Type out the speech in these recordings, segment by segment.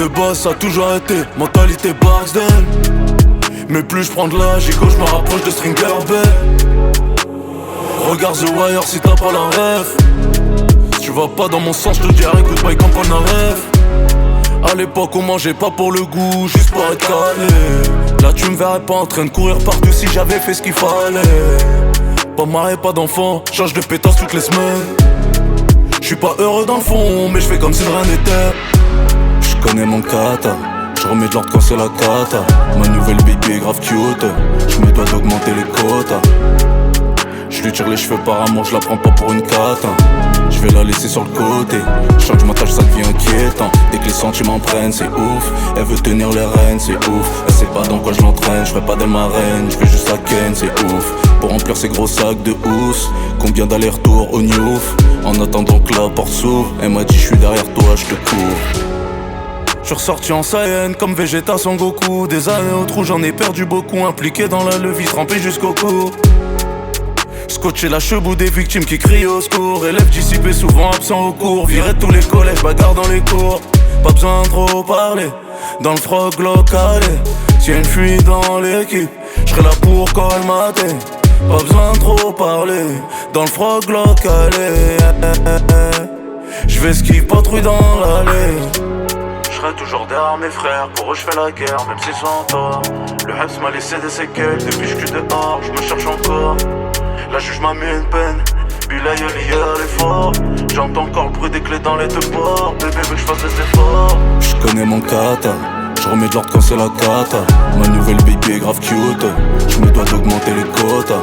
de base ça a toujours été mentalité Baxden. Mais plus je prends de l'âge et quand je me rapproche de Stringer Bell. Regarde The Wire si t'as pas la ref. Si tu vas pas dans mon sens, je te dirai goodbye comme Polnareff. À l'époque on mangeait pas pour le goût, juste pour être calé. Là tu me verrais pas en train de courir partout si j'avais fait ce qu'il fallait. Pas marrer, pas d'enfant, change de pétasse toutes les semaines. J'suis pas heureux dans le fond, mais j'fais comme si de rien n'était. J'connais mon kata, j'remets de l'ordre quand c'est la cata. Ma nouvelle baby est grave cute, j'me dois d'augmenter les quotas. J'lui tire les cheveux par amour, j'la prends pas pour une cata. J'vais la laisser sur le côté, change mon tâche ça devient inquiétant. Dès que les sentiments prennent c'est ouf, elle veut tenir les rênes c'est ouf. Elle sait pas dans quoi je l'entraîne, j'fais pas d'elle ma reine, j'vais juste la ken c'est ouf. Pour remplir ces gros sacs de housse, combien d'allers-retours au Newf. En attendant que la porte s'ouvre, elle m'a dit j'suis derrière toi, j'te cours. J'suis ressorti en Saiyan comme Vegeta Son Goku. Des années au trou j'en ai perdu beaucoup, impliqué dans la levée, trempé jusqu'au cou. Scotché la chebou des victimes qui crient au secours. Élèves dissipés souvent absents au cours. Viré tous les collèges, bagarre dans les cours. Pas besoin de trop parler, dans le frog local. S'il y a une fuite dans l'équipe, j'serai là pour colmater. Pas besoin de trop parler, dans le frog local. J'vais skiff patrouille dans l'allée. J'serai toujours derrière mes frères, pour eux j'fais la guerre, même si sans tort. Le Hebs m'a laissé des séquelles, depuis j'suis dehors, j'me cherche encore. La juge m'a mis une peine, puis là y'a l'effort. J'entends encore le bruit des clés dans les deux ports. Bébé veut que j'fasse des efforts. J'connais mon kata, j'remets de l'ordre quand c'est la cata. Ma nouvelle baby est grave cute, j'me dois d'augmenter les quotas.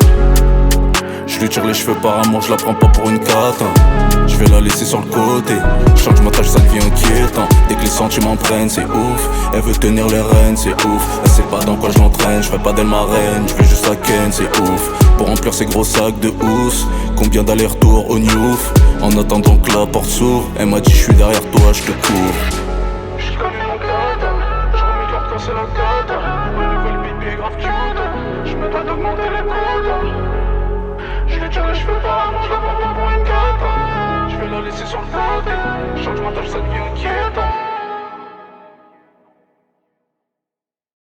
J'lui tire les cheveux par amour, j'la prends pas pour une cata. J'vais la laisser sur le côté, change mon tâche ça devient inquiétant. Dès que les sentiments prennent c'est ouf, elle veut tenir les rênes c'est ouf. Elle sait pas dans quoi je l'entraîne, j'fais pas d'elle ma reine, j'vais juste la ken c'est ouf. Pour remplir ces gros sacs de housse, combien d'allers-retours au Newf. En attendant que la porte s'ouvre, elle m'a dit j'suis derrière toi, j'te cours. J'connais mon kata, j'remets de l'ordre quand c'est la cata. Ma nouvelle baby est grave cute, j'me dois d'augmenter les quotas. J'lui tire les cheveux par amour, j'la prends pas pour une cata. J'vais la laisser sur le côté, change mon tâche ça devient inquiétant.